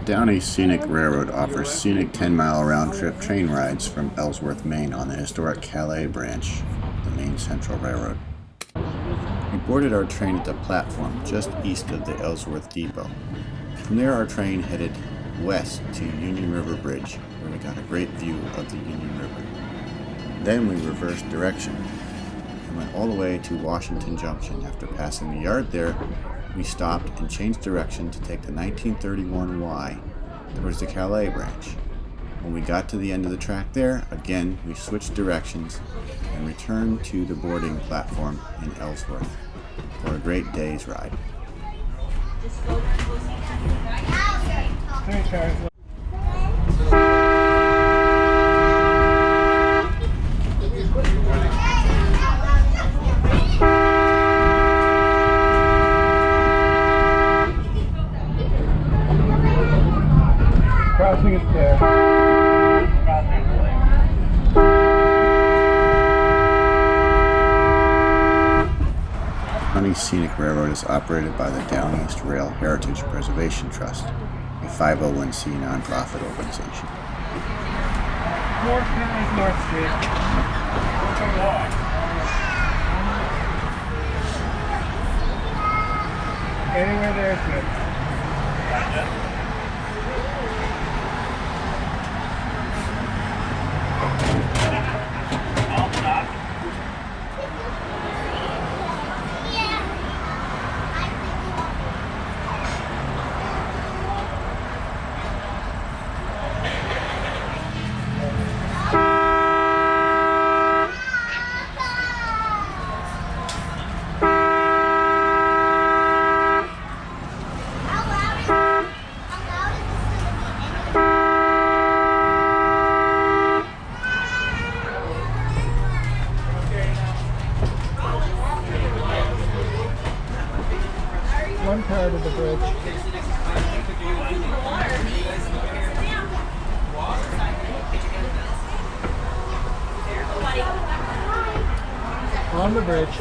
Downeast Scenic Railroad offers scenic 10-mile round-trip train rides from Ellsworth, Maine on the historic Calais Branch, the Maine Central Railroad. We boarded our train at the platform just east of the Ellsworth Depot. From there our train headed west to Union River Bridge, where we got a great view of the Union River. Then we reversed direction and went all the way to Washington Junction. After passing the yard there, we stopped and changed direction to take the 1931 Y towards the Calais Branch. When we got to the end of the track there, again we switched directions and returned to the boarding platform in Ellsworth for a great day's ride. Crossing is there. Downeast Scenic Railroad is operated by the Downeast Rail Heritage Preservation Trust, a 501c nonprofit organization. North Street. Anywhere there is good. One part of the bridge. On the bridge.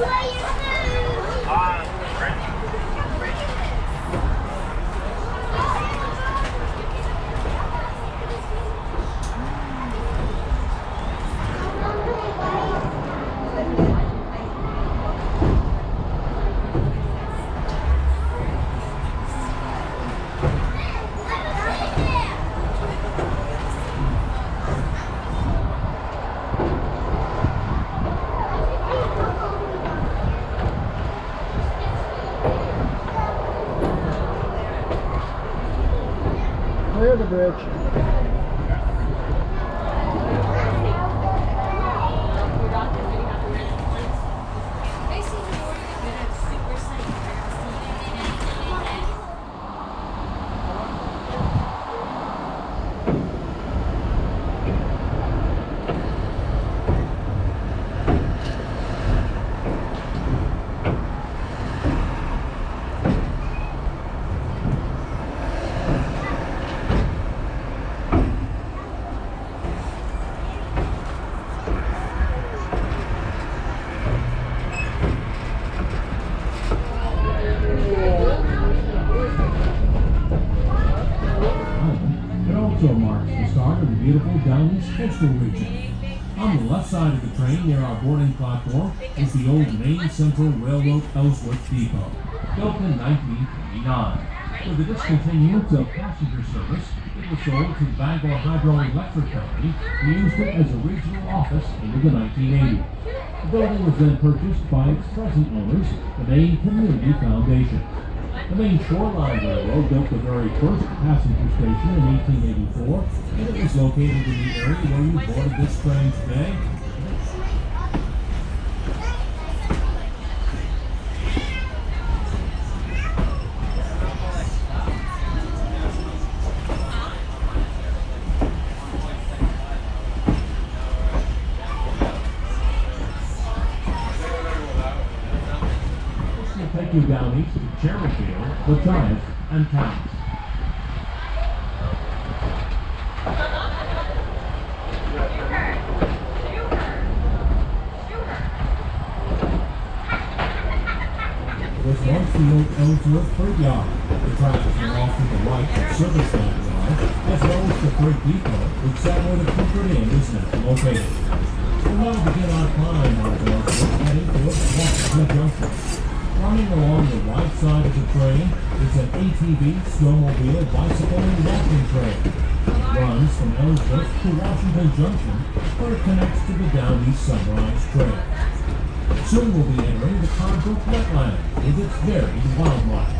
Clear the bridge. Also marks the start of the beautiful Downeast coastal region. On the left side of the train near our boarding platform is the old Maine Central Railroad Ellsworth Depot, built in 1929. With the discontinuance of passenger service, it was sold to the Bangor Hydroelectric Company, who used it as a regional office into the 1980s. The building was then purchased by its present owners, the Maine Community Foundation. The Maine Shoreline Railroad built the very first passenger station in 1884, and it was located in the area where you boarded this train today. Take you down east to Cherryfield, the Giants, and Towns. This once the old Ellsworth Freight Yard. The tracks are off to the right at Service Line. as well as the freight depot, which is where the Comfort Inn is now located. We'll now begin our climb on Ellsworth, heading towards Washington Junction. Running along the right side of the train is an ATV, snowmobile, bicycle, and walking trail. It runs from Ellsworth to Washington Junction, where it connects to the Downeast Sunrise Trail. Soon we'll be entering the Concord wetland with its varied wildlife.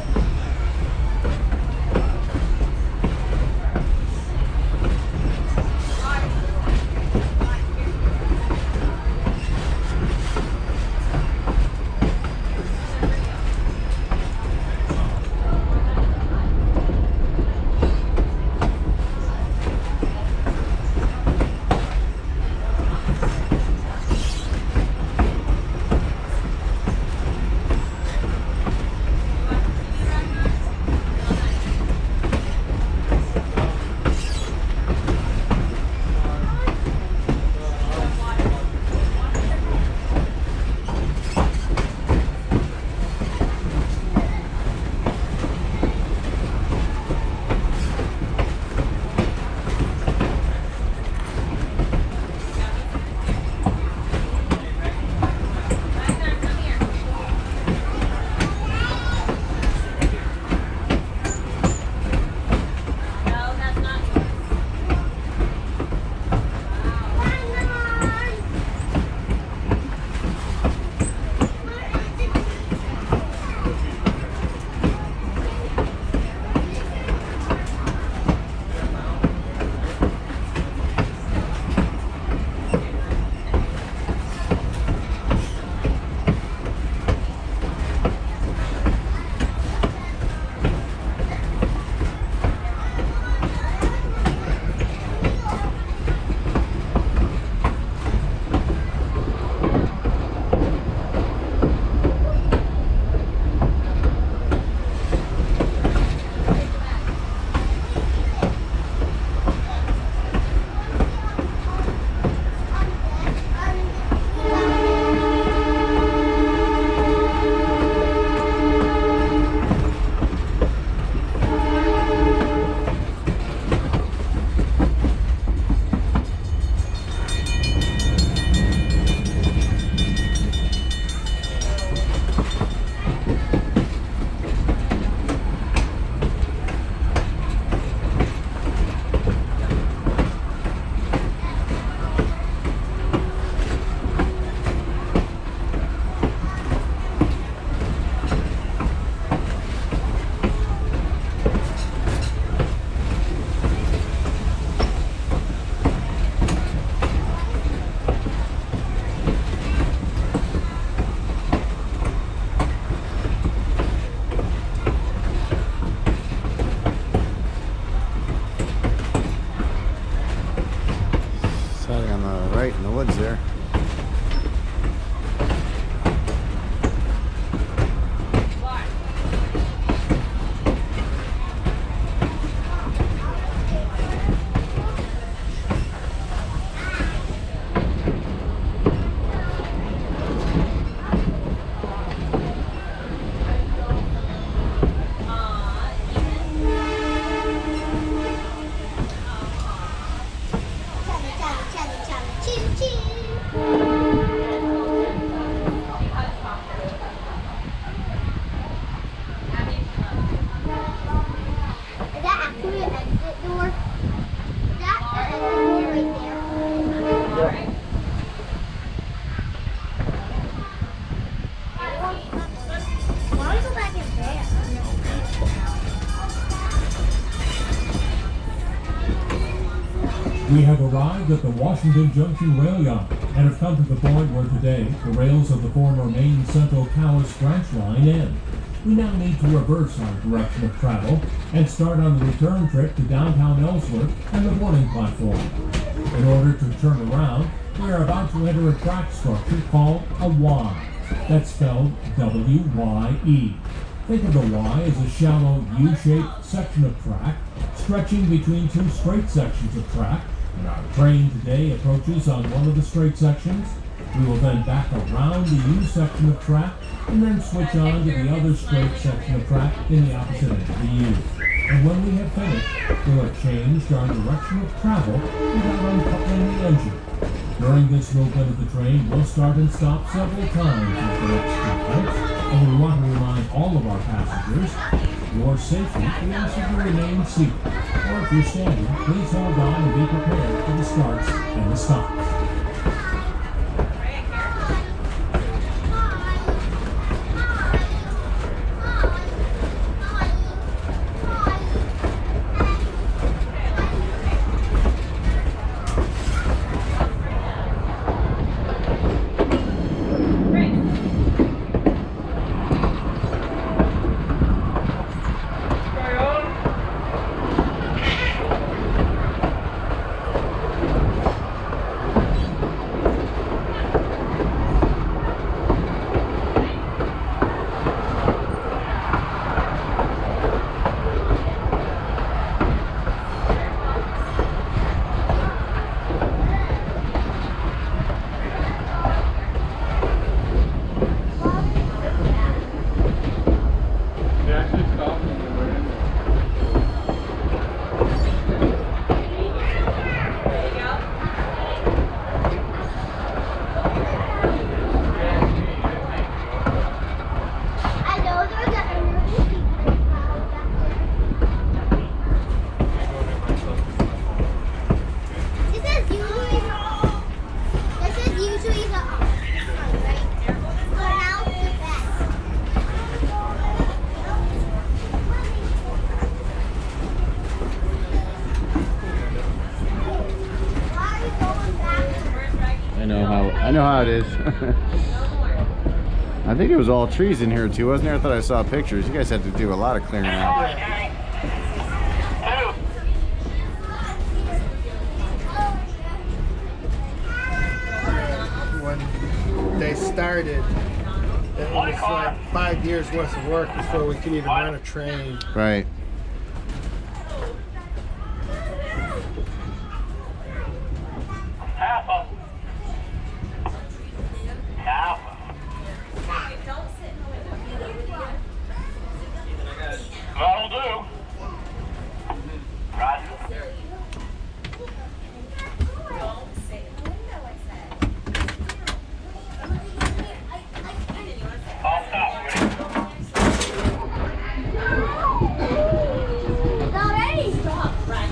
Right in the woods there. We have arrived at the Washington Junction rail yard and have come to the point where today the rails of the former Maine Central Calais Branch line end. We now need to reverse our direction of travel and start on the return trip to downtown Ellsworth and the boarding platform. In order to turn around, we are about to enter a track structure called a Y. That's spelled W-Y-E. Think of the Y as a shallow U-shaped section of track stretching between two straight sections of track, and our train today approaches on one of the straight sections. We will then back around the U section of track and then switch on to the other straight section of track in the opposite end of the U. And when we have finished, we'll have changed our direction of travel without uncoupling the engine. During this movement of the train, we'll start and stop several times over the next few minutes, and we want to remind all of our passengers, your safety is if you remain seated, or if you're standing, please hold on and be prepared for the starts and the stops. I know how it is. I think it was all trees in here too, wasn't there? I thought I saw pictures. You guys had to do a lot of clearing out. When they started, it was like 5 years worth of work before we could even run a train. Right. That'll do. Right. I'll stop. It's already stopped, right?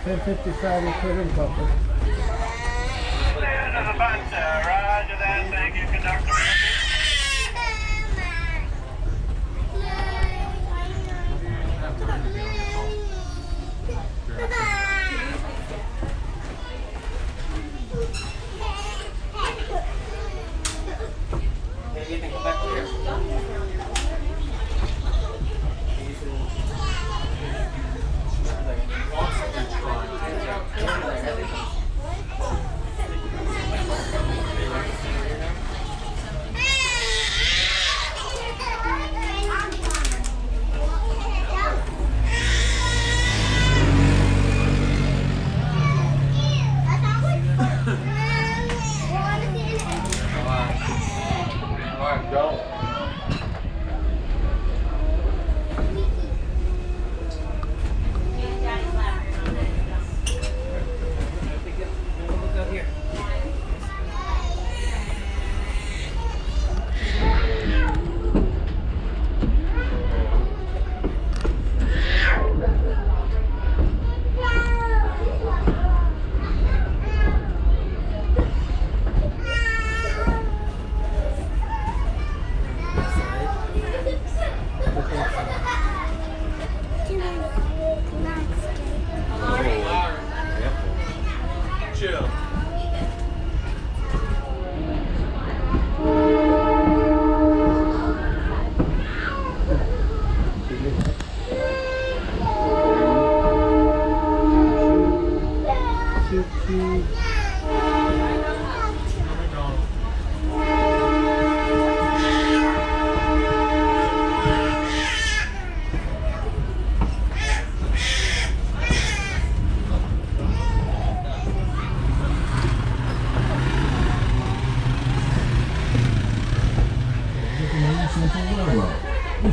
$10.55 we put in buffer. Roger that. Thank you, conductor.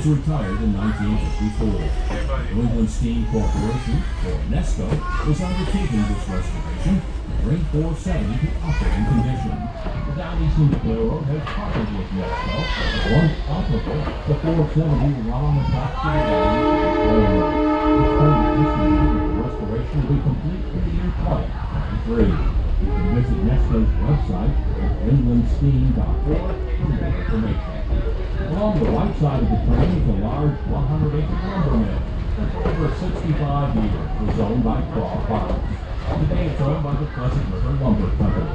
was retired in 1954. New England Steam Corporation, or NESCO, was undertaking this restoration to bring 470 to operating condition. The Downeast Scenic Railroad has partnered with NESCO, and once operable, the 470 will run on the top of the railroad. It's currently estimated that the restoration will be complete in the year 2023. You can visit NESCO's website at newenglandsteam.org for more information. Along the right side of the train is a large 100-acre lumber mill that for over 65 years was owned by Craw Farms. Today it's owned by the Pleasant River Lumber Company.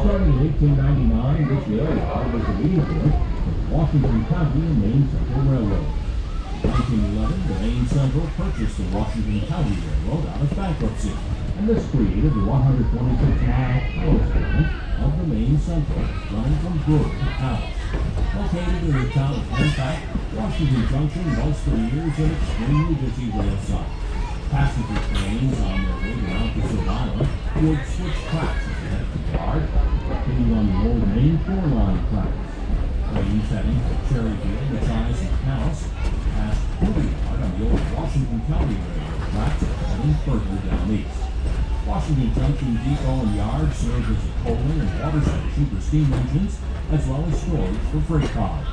Starting in 1899, this rail yard was the leading point of Washington County and Maine Central Railroad. In 1911, the Maine Central purchased the Washington County Railroad out of bankruptcy, and this created the 126-mile Calais Branch of the Maine Central, running from Brewer to Calais. Located in the town of Halifax, Washington Junction was for years an extremely busy rail site. Passenger trains on their way down to Silver Island would switch tracks at the head of the yard, continue on the old Maine 4-line tracks. Trains heading to Cherryfield, Machias, and Calais passed through the yard on the old Washington County Railroad tracks heading further down east. Washington Junction Depot and Yard served as a coaling and water station for steam engines, as well as storage for freight cars.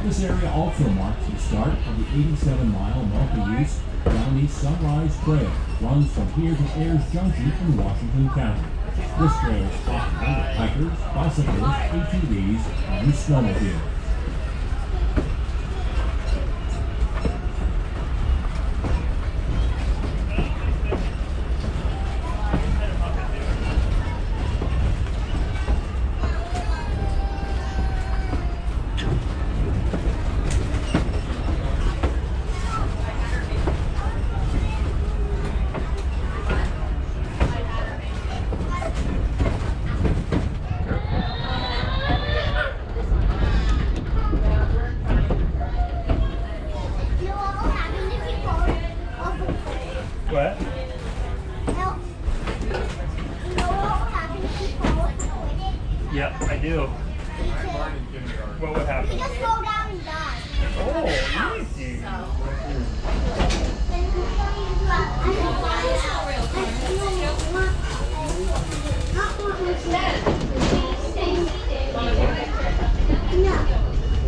This area also marks the start of the 87-mile multi-use Downeast Sunrise Trail, runs from here to Ayers Junction in Washington County. This trail is popular with hikers, bicyclists, ATVs, and snowmobiles. What? Yep, I do. What would happen? He just rolled down and died. Oh, easy. No.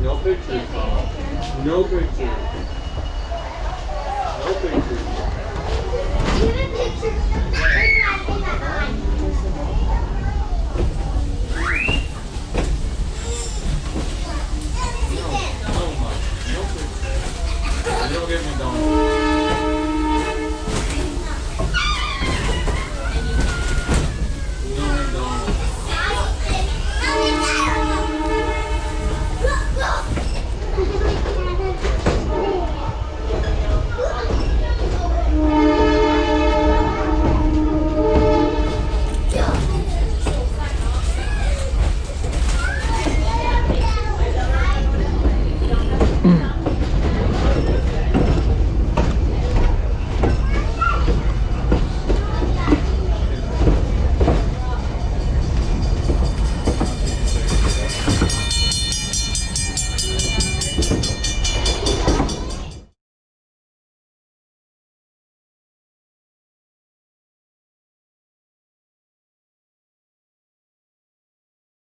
No pictures. No pictures.